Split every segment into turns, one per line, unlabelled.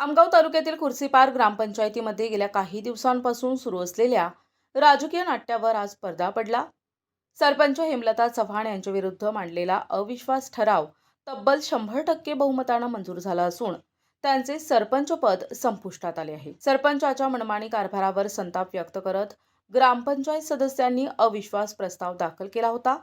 आमगाव तालुक्यातील खुर्सीपार ग्रामपंचायतीमध्ये गेल्या काही दिवसांपासून सुरू असलेल्या राजकीय नाट्यावर आज पडदा पडला। सरपंच हेमलता चव्हाण यांच्या विरुद्ध मांडलेला अविश्वास ठराव तब्बल 100% बहुमताने मंजूर झाला असून त्यांचे सरपंच पद संपुष्टात आले आहे। सरपंचाच्या मनमानी कारभारावर संताप व्यक्त करत ग्रामपंचायत सदस्यांनी अविश्वास प्रस्ताव दाखल केला होता।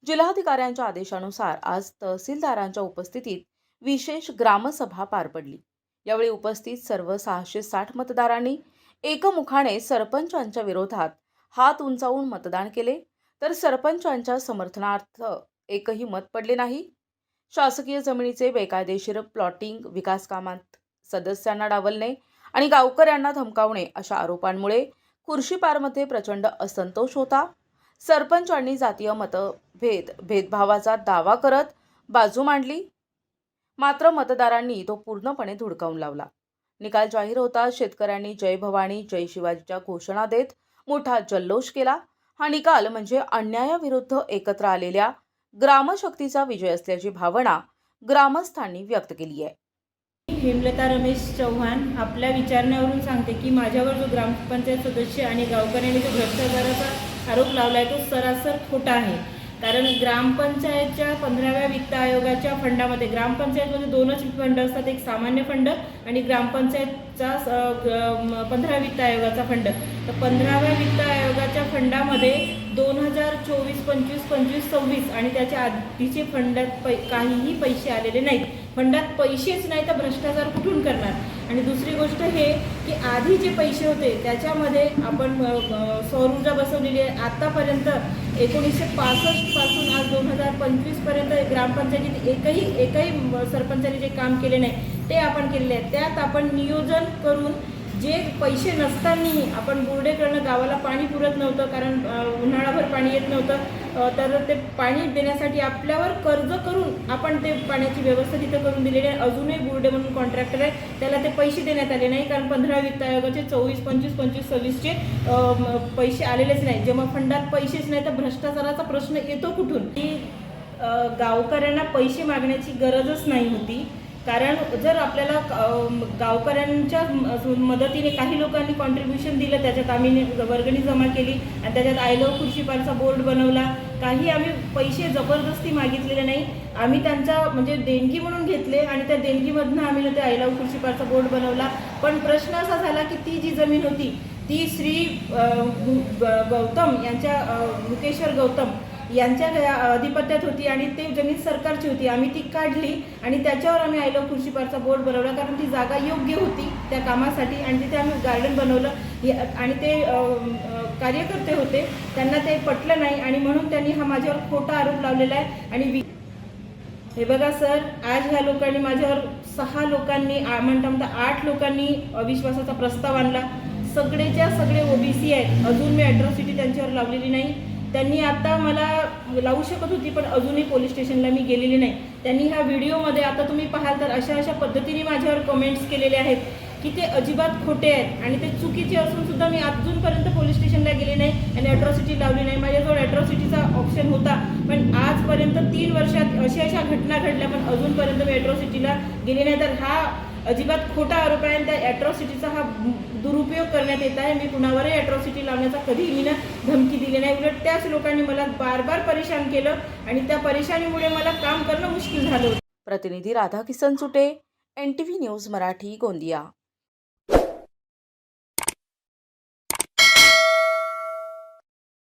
जिल्हाधिकाऱ्यांच्या आदेशानुसार आज तहसीलदारांच्या उपस्थितीत विशेष ग्रामसभा पार पडली। यावेळी उपस्थित सर्व 660 मतदारांनी एकमुखाने सरपंचांच्या विरोधात हात उंचावून मतदान केले, तर सरपंचांच्या समर्थनार्थ एकही मत पडले नाही। शासकीय जमिनीचे बेकायदेशीर प्लॉटिंग, विकास कामात सदस्यांना डावलणे आणि गावकऱ्यांना धमकावणे अशा आरोपांमुळे खुर्शीपारमध्ये प्रचंड असंतोष होता। सरपंचांनी जातीय भेदभावाचा दावा करत बाजू मांडली, मात्र मतदारांनी तो पूर्णपणे धुडकावून लावला। निकाल जाहीर होताच शेतकऱ्यांनी जय भवानी जय शिवाजीच्या घोषणा देत मोठा जल्लोष केला। हा निकाल म्हणजे अन्यायाविरुद्ध एकत्र आलेल्या ग्रामशक्तीचा विजय असल्याची भावना ग्रामस्थांनी व्यक्त केली आहे।
हेमलता रमेश चव्हाण आपल्या विचारण्यावरून सांगते की माझ्यावर जो ग्रामपंचायत सदस्य आणि गावकऱ्यांनी जो भ्रष्टाचाराचा आरोप लावला आहे तो सरासर खोटा आहे। कारण ग्रामपंचायतच्या 15व्या वित्त आयोगाच्या फंडामध्ये ग्रामपंचायतमध्ये दोनच फंड असतात, एक सामान्य फंड आणि ग्रामपंचायतचा 15 वित्त आयोगाचा फंड। तर 15व्या वित्त आयोगाच्या फंडामध्ये 2024-25, 25-26 आणि त्याच्या आधीचे फंडात काहीही पैसे आलेले नाहीत। फंडात पैसेच नाही तर भ्रष्टाचार कुठून करणार। आणि दुसरी गोष्ट हे की आधी जे पैसे होते त्याच्यामध्ये आपण सौर ऊर्जा बसवलेली आहे। आतापर्यंत 1965 पासून आज 2025 पर्यंत ग्रामपंचायतीत एकही सरपंचाने जे काम केले नाही ते आपण केलेले आहे। त्यात आपण नियोजन करून जे पैसे नसतानाही आपण बोर्डे करणं, गावाला पाणी पुरत नव्हतं कारण उन्हाळाभर पाणी येत नव्हतं, तर ते पाणी देण्यासाठी आपल्यावर कर्ज करून आपण ते पाण्याची व्यवस्था तिथं करून दिलेली आहे। अजूनही बोर्डे म्हणून कॉन्ट्रॅक्टर आहे त्याला ते पैसे देण्यात आले नाही कारण 15 वित्त आयोगाचे 24-25, 25-26चे पैसे आलेलेच नाही। जेव्हा फंडात पैसेच नाही तर भ्रष्टाचाराचा प्रश्न येतो कुठून? की गावकऱ्यांना पैसे मागण्याची गरजच नाही होती, कारण जर आपल्याला गावकऱ्यांच्या मदतीने काही लोकांनी कॉन्ट्रीब्युशन दिलं, त्याच्यात आम्ही वर्गणी जमा केली आणि त्याच्यात आय लव्ह खुर्शीपारचा बोर्ड बनवला। काही आम्ही पैसे जबरदस्ती मागितलेले नाही, आम्ही त्यांचा म्हणजे देणगी म्हणून घेतले आणि त्या देणगीमधनं आम्ही ते आय लव्ह खुर्शीपारचा बोर्ड बनवला। पण प्रश्न असा झाला की ती जी जमीन होती ती श्री गौतम यांच्या मुकेश्वर गौतम यांच्या अधिपत्यात होती आणि ते जमीन सरकारची होती। आम्ही ती काढली आणि त्याच्यावर आम्ही आय लव्ह खुर्शीपारचा बोर्ड बनवला कारण ती जागा योग्य होती त्या कामासाठी आणि तिथे आम्ही गार्डन बनवलं आणि ते कार्यकर्ते होते त्यांना ते पटलं नाही आणि म्हणून त्यांनी हा माझ्यावर खोटा आरोप लावलेला आहे। आणि हे बघा सर, आज ह्या लोकांनी माझ्यावर 6 लोकांनी म्हणता 8 लोकांनी अविश्वासाचा प्रस्ताव आणला। सगळेच्या सगळे ओबीसी आहेत, अजून मी अॅट्रॉसिटी त्यांच्यावर लावलेली नाही। त्यांनी आता मला लावू शकत होती पण अजूनही पोलीस स्टेशनला मी गेलेली नाही। त्यांनी ह्या व्हिडिओमध्ये आता तुम्ही पाहाल तर अशा पद्धतीने माझ्यावर कमेंट्स केलेले आहेत की ते अजिबात खोटे आहेत आणि ते चुकीचे असून सुद्धा मी अजूनपर्यंत पोलीस स्टेशनला गेले नाही आणि अॅट्रॉसिटी लावली नाही। माझ्याजवळ अॅट्रॉसिटीचा ऑप्शन होता पण आजपर्यंत 3 वर्षात अशा घटना घडल्या पण अजूनपर्यंत मी अॅट्रॉसिटीला गेले नाही। तर हा अजिबात खोटा आरोप आहे आणि त्या अॅट्रॉसिटीचा हा दुरुपयोग करण्यात येत आहे। मी कुणावरही अॅट्रॉसिटी लावण्याचा कधीही मी धमकी दिली नाही, उलट त्याच लोकांनी मला बार परेशान केलं आणि त्या परेशानीमुळे मला काम करणं मुश्किल झालं।
प्रतिनिधी राधा किसन सुटे, NTV न्यूज मराठी, गोंदिया।